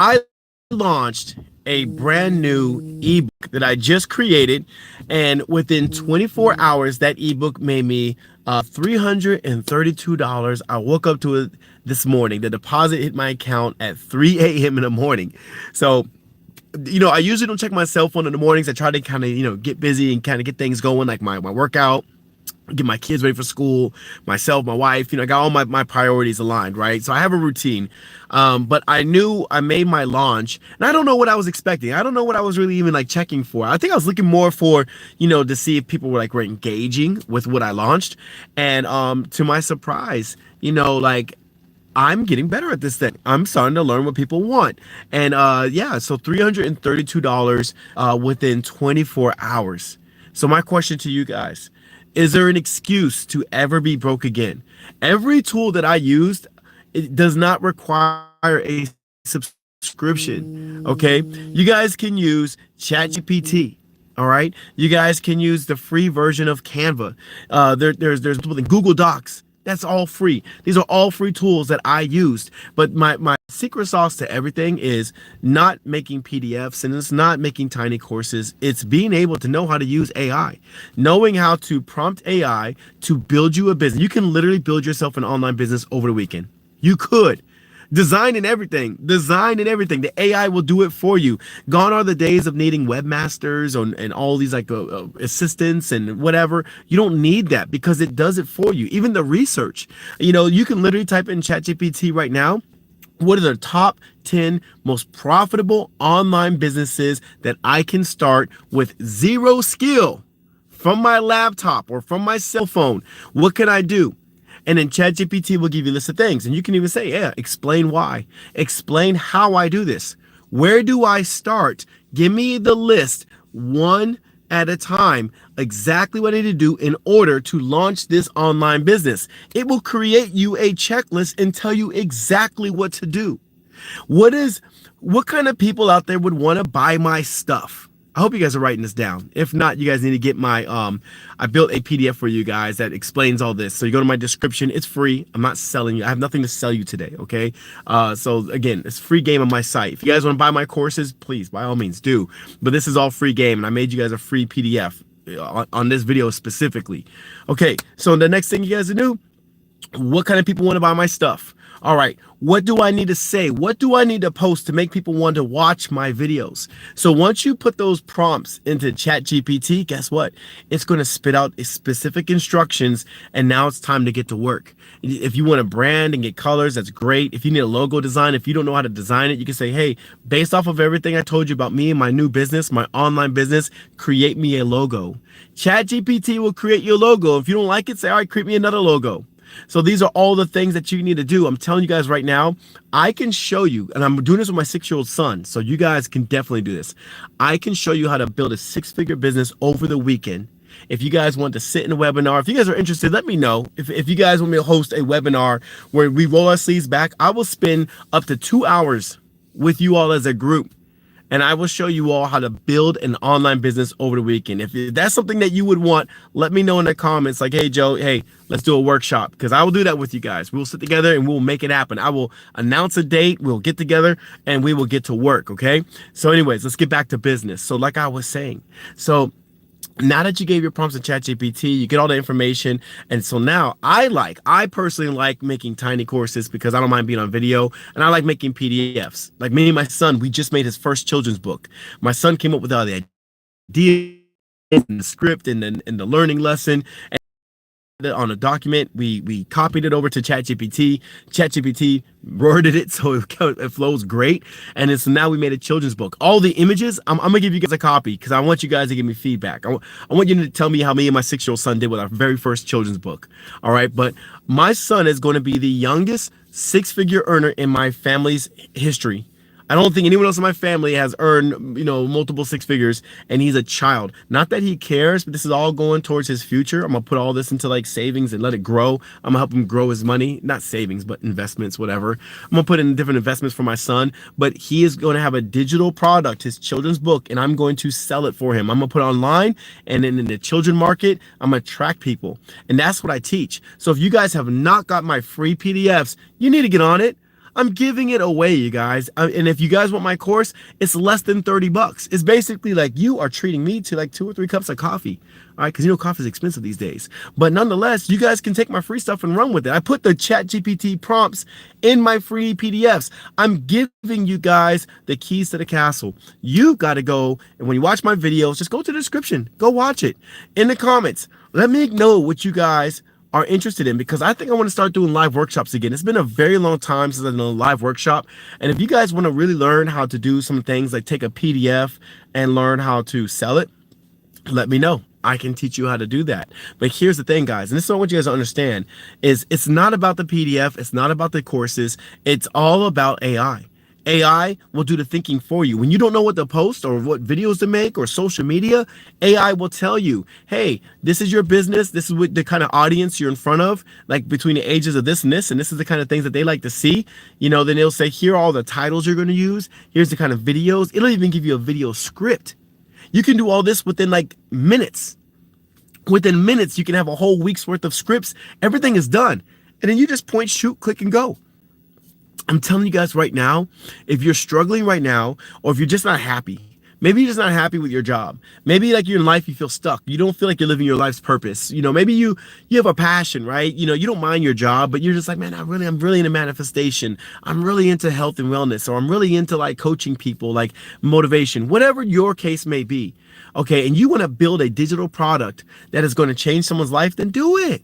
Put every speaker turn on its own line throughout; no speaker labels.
I launched a brand new ebook that I just created, and within 24 hours, that ebook made me $332. I woke up to it this morning. The deposit hit my account at 3 a.m. in the morning. So, I usually don't check my cell phone in the mornings. I try to kind of, get busy and kind of get things going, like my workout, get my kids ready for school, myself, my wife, I got all my priorities aligned, right? So I have a routine. But I knew I made my launch, and I don't know what I was expecting. I don't know what I was really even like checking for. I think I was looking more for, to see if people were engaging with what I launched. And to my surprise, like, I'm getting better at this thing. I'm starting to learn what people want. And yeah, so $332 within 24 hours. So my question to you guys, is there an excuse to ever be broke again? Every tool that I used, it does not require a subscription. Okay, you guys can use ChatGPT. All right, you guys can use the free version of Canva. There's Google Docs. That's all free. These are all free tools that I used. But my secret sauce to everything is not making PDFs, and it's not making tiny courses. It's being able to know how to use AI, knowing how to prompt AI to build you a business. You can literally build yourself an online business over the weekend. You could. Design and everything. The AI will do it for you. Gone are the days of needing webmasters and all these assistants and whatever. You don't need that because it does it for you. Even the research, you can literally type in ChatGPT right now. What are the top 10 most profitable online businesses that I can start with zero skill from my laptop or from my cell phone? What can I do? And then ChatGPT will give you a list of things. And you can even say, yeah, explain why. Explain how I do this. Where do I start? Give me the list one at a time, exactly what I need to do in order to launch this online business. It will create you a checklist and tell you exactly what to do. What kind of people out there would want to buy my stuff? I hope you guys are writing this down. If not, you guys need to get my, I built a PDF for you guys that explains all this. So you go to my description, it's free. I'm not selling you. I have nothing to sell you today, okay? So again, it's free game on my site. If you guys want to buy my courses, please, by all means, do. But this is all free game, and I made you guys a free PDF on this video specifically. Okay, so the next thing you guys do, what kind of people want to buy my stuff? All right, what do I need to say? What do I need to post to make people want to watch my videos? So once you put those prompts into ChatGPT, guess what? It's going to spit out specific instructions, and now it's time to get to work. If you want to brand and get colors, that's great. If you need a logo design, if you don't know how to design it, you can say, hey, based off of everything I told you about me and my new business, my online business, create me a logo. ChatGPT will create your logo. If you don't like it, say, all right, create me another logo. So these are all the things that you need to do. I'm telling you guys right now, I can show you, and I'm doing this with my 6-year-old son, so you guys can definitely do this. I can show you how to build a 6-figure business over the weekend. If you guys want to sit in a webinar, if you guys are interested, let me know. If you guys want me to host a webinar where we roll our sleeves back, I will spend up to 2 hours with you all as a group. And I will show you all how to build an online business over the weekend. If that's something that you would want, let me know in the comments. Like, hey, Joe, hey, let's do a workshop, because I will do that with you guys. We'll sit together and we'll make it happen. I will announce a date. We'll get together and we will get to work. Okay. So anyways, let's get back to business. So like I was saying, so now that you gave your prompts to ChatGPT, you get all the information. And so now I personally like making tiny courses because I don't mind being on video, and I like making PDFs. Like me and my son, we just made his first children's book. My son came up with all the ideas and the script and the learning lesson. On a document, we copied it over to ChatGPT. ChatGPT worded it so it flows great, and it's now we made a children's book. All the images, I'm gonna give you guys a copy because I want you guys to give me feedback. I want you to tell me how me and my 6-year-old son did with our very first children's book. All right, but my son is going to be the youngest 6-figure earner in my family's history. I don't think anyone else in my family has earned, multiple 6 figures, and he's a child. Not that he cares, but this is all going towards his future. I'm gonna put all this into like savings and let it grow. I'm gonna help him grow his money, not savings, but investments, whatever. I'm gonna put in different investments for my son, but he is going to have a digital product, his children's book, and I'm going to sell it for him. I'm gonna put it online, and then in the children market, I'm gonna attract people. And that's what I teach. So if you guys have not got my free PDFs, you need to get on it. I'm giving it away, you guys. And if you guys want my course, it's less than $30. It's basically like you are treating me to like 2 or 3 cups of coffee. All right, because you know coffee is expensive these days. But nonetheless, you guys can take my free stuff and run with it. I put the Chat GPT prompts in my free PDFs. I'm giving you guys the keys to the castle. You got to go, and when you watch my videos, just go to the description. Go watch it. In the comments, let me know what you guys are interested in, because I think I want to start doing live workshops again. It's been a very long time since I've done a live workshop. And if you guys want to really learn how to do some things like take a PDF and learn how to sell it, let me know. I can teach you how to do that. But here's the thing, guys, and this is what I want you guys to understand, is it's not about the PDF. It's not about the courses. It's all about AI. AI will do the thinking for you. When you don't know what to post or what videos to make or social media, AI will tell you, hey, this is your business. This is what the kind of audience you're in front of, like between the ages of this, and this is the kind of things that they like to see. Then it'll say, here are all the titles you're going to use. Here's the kind of videos. It'll even give you a video script. You can do all this within like minutes. Within minutes, you can have a whole week's worth of scripts. Everything is done. And then you just point, shoot, click, and go. I'm telling you guys right now, if you're struggling right now, or if you're just not happy, maybe you're just not happy with your job. Maybe like you're in life, you feel stuck. You don't feel like you're living your life's purpose. Maybe you have a passion, right? You don't mind your job, but you're just like, man, I'm really into manifestation. I'm really into health and wellness, or I'm really into like coaching people, like motivation, whatever your case may be. Okay. And you want to build a digital product that is going to change someone's life, then do it.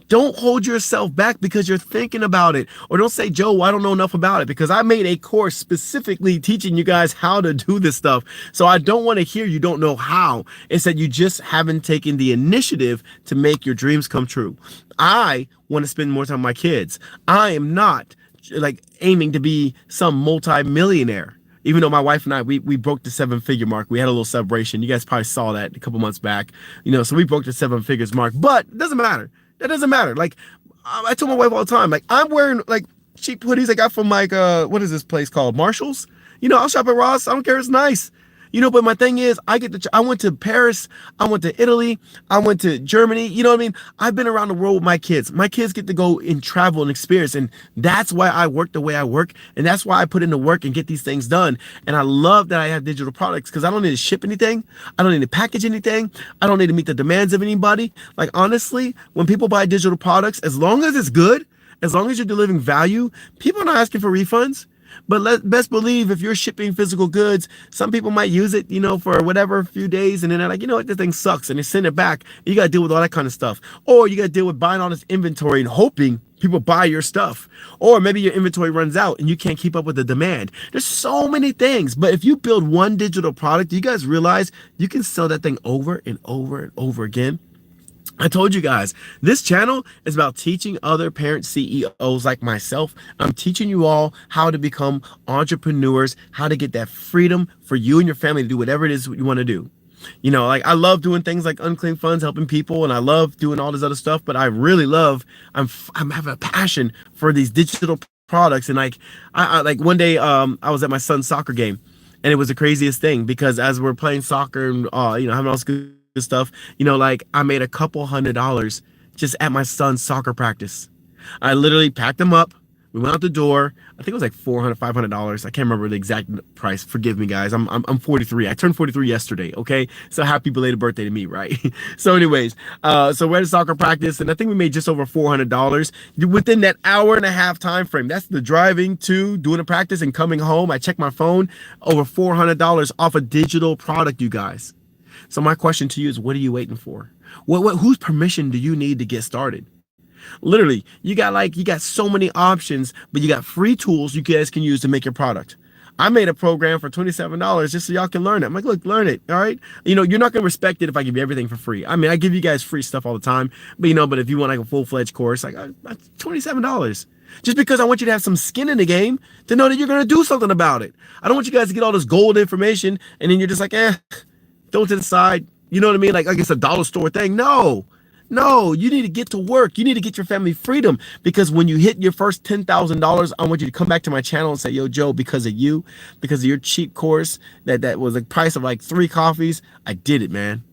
Don't hold yourself back because you're thinking about it. Or don't say, Joe, I don't know enough about it, because I made a course specifically teaching you guys how to do this stuff. So I don't want to hear you don't know how. It's that you just haven't taken the initiative to make your dreams come true. I want to spend more time with my kids. I am not like aiming to be some multi-millionaire. Even though my wife and I, we broke the 7-figure mark. We had a little celebration. You guys probably saw that a couple months back. So we broke the 7 figures mark. But it doesn't matter. That doesn't matter. Like, I tell my wife all the time, like, I'm wearing like cheap hoodies I got from like, what is this place called? Marshall's. I'll shop at Ross. I don't care. It's nice. But my thing is, I went to Paris. I went to Italy. I went to Germany. You know what I mean? I've been around the world with my kids. My kids get to go and travel and experience. And that's why I work the way I work. And that's why I put in the work and get these things done. And I love that I have digital products, because I don't need to ship anything. I don't need to package anything. I don't need to meet the demands of anybody. Like, honestly, when people buy digital products, as long as it's good, as long as you're delivering value, people are not asking for refunds. But best believe if you're shipping physical goods, some people might use it, for whatever few days, and then they're like, what, this thing sucks, and they send it back. You got to deal with all that kind of stuff. Or you got to deal with buying all this inventory and hoping people buy your stuff. Or maybe your inventory runs out and you can't keep up with the demand. There's so many things. But if you build one digital product, you guys realize you can sell that thing over and over and over again. I told you guys, this channel is about teaching other parent CEOs like myself. I'm teaching you all how to become entrepreneurs, how to get that freedom for you and your family to do whatever it is you want to do. Like, I love doing things like unclaimed funds, helping people, and I love doing all this other stuff, but I really love, I'm having a passion for these digital products. And like, I like one day, I was at my son's soccer game, and it was the craziest thing, because as we're playing soccer and, having all this good stuff, like, I made a couple $100 just at my son's soccer practice. I literally packed him up. We went out the door. I think it was like $400, $500. I can't remember the exact price. Forgive me, guys. I'm 43. I turned 43 yesterday. Okay, so happy belated birthday to me, right? So, anyways, so we're at a soccer practice, and I think we made just over $400 within that hour and a half time frame. That's the driving to doing a practice and coming home. I checked my phone. Over $400 off a digital product, you guys. So my question to you is, what are you waiting for? Whose permission do you need to get started? Literally, you got so many options, but you got free tools you guys can use to make your product. I made a program for $27 just so y'all can learn it. I'm like, look, learn it. All right. You're not going to respect it if I give you everything for free. I mean, I give you guys free stuff all the time, but if you want like a full-fledged course, like $27. Just because I want you to have some skin in the game to know that you're going to do something about it. I don't want you guys to get all this gold information and then you're just like, throw it to the side. You know what I mean? Like it's a dollar store thing. No, you need to get to work. You need to get your family freedom, because when you hit your first $10,000, I want you to come back to my channel and say, yo, Joe, because of you, because of your cheap course that was the price of like 3 coffees, I did it, man.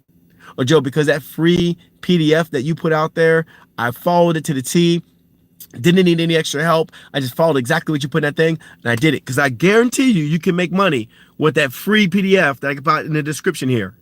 Or Joe, because that free PDF that you put out there, I followed it to the T. Didn't need any extra help. I just followed exactly what you put in that thing, and I did it. Because I guarantee you, you can make money with that free PDF that I can put in the description here.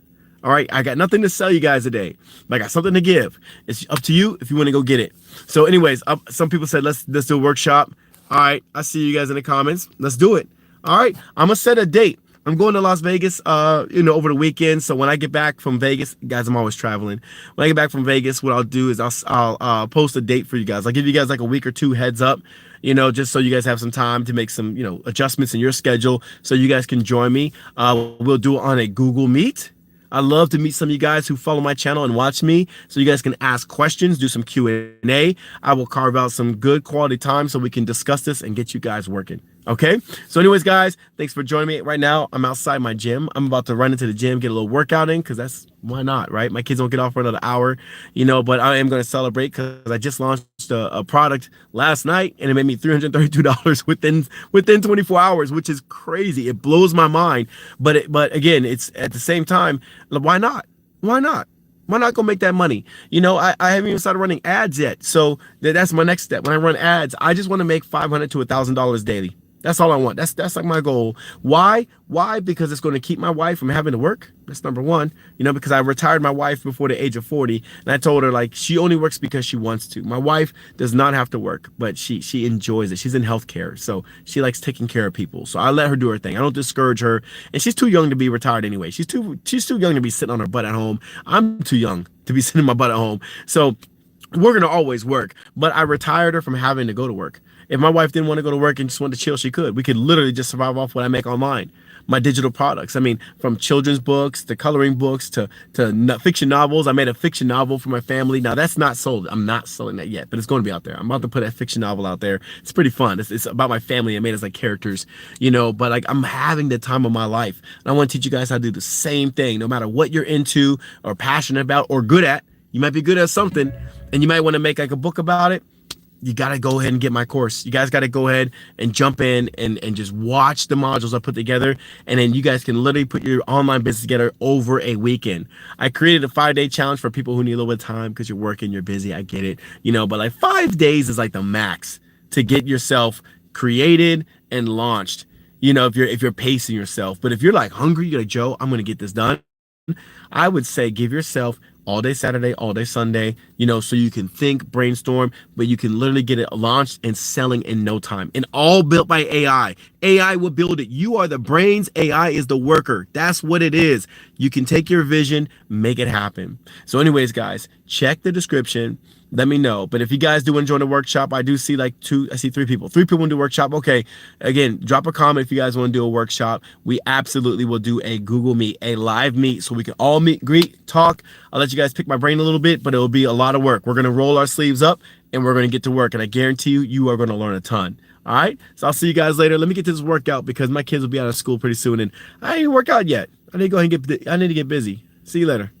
All right, I got nothing to sell you guys today, but I got something to give. It's up to you if you want to go get it. So, anyways, some people said let's do a workshop. All right, I see you guys in the comments. Let's do it. All right, I'm gonna set a date. I'm going to Las Vegas, over the weekend. So when I get back from Vegas, guys, I'm always traveling. When I get back from Vegas, what I'll do is I'll post a date for you guys. I'll give you guys like a week or two heads up, just so you guys have some time to make some, adjustments in your schedule so you guys can join me. We'll do it on a Google Meet. I love to meet some of you guys who follow my channel and watch me, so you guys can ask questions, do some Q&A. I will carve out some good quality time so we can discuss this and get you guys working. Okay, so anyways, guys, thanks for joining me. Right now, I'm outside my gym. I'm about to run into the gym, get a little workout in, because why not, right? My kids don't get off for another hour, but I am going to celebrate because I just launched a product last night, and it made me $332 within 24 hours, which is crazy. It blows my mind. But again, it's at the same time, why not? Why not? Why not go make that money? I haven't even started running ads yet. So that's my next step. When I run ads, I just want to make $500 to $1,000 daily. That's all I want. That's like my goal. Why? Because it's going to keep my wife from having to work. That's number one. Because I retired my wife before the age of 40, and I told her like she only works because she wants to. My wife does not have to work, but she enjoys it. She's in healthcare, so she likes taking care of people. So I let her do her thing. I don't discourage her, and she's too young to be retired anyway. She's too young to be sitting on her butt at home. I'm too young to be sitting my butt at home. So we're gonna always work, but I retired her from having to go to work. If my wife didn't want to go to work and just wanted to chill, she could. We could literally just survive off what I make online, my digital products. I mean, from children's books to coloring books to fiction novels. I made a fiction novel for my family. Now that's not sold. I'm not selling that yet, but it's going to be out there. I'm about to put a fiction novel out there. It's pretty fun. It's about my family. I made it as like characters, but like I'm having the time of my life. And I want to teach you guys how to do the same thing, no matter what you're into or passionate about or good at. You might be good at something and you might want to make like a book about it. You got to go ahead and get my course. You guys got to go ahead and jump in and just watch the modules I put together. And then you guys can literally put your online business together over a weekend. I created a 5-day challenge for people who need a little bit of time because you're working, you're busy. I get it, but like 5 days is like the max to get yourself created and launched, if you're pacing yourself. But if you're like hungry, you're like, Joe, I'm going to get this done. I would say give yourself all day Saturday, all day Sunday, so you can think, brainstorm, but you can literally get it launched and selling in no time. And all built by AI. AI will build it. You are the brains. AI is the worker. That's what it is. You can take your vision, make it happen. So anyways, guys, check the description. Let me know. But if you guys do enjoy the workshop, I do see I see 3 people. 3 people want to do a workshop. Okay. Again, drop a comment if you guys want to do a workshop. We absolutely will do a Google Meet, a live meet, so we can all meet, greet, talk. I'll let you guys pick my brain a little bit, but it'll be a lot of work. We're going to roll our sleeves up and we're going to get to work. And I guarantee you are going to learn a ton. All right. So I'll see you guys later. Let me get to this workout because my kids will be out of school pretty soon and I ain't work out yet. I need to go ahead and I need to get busy. See you later.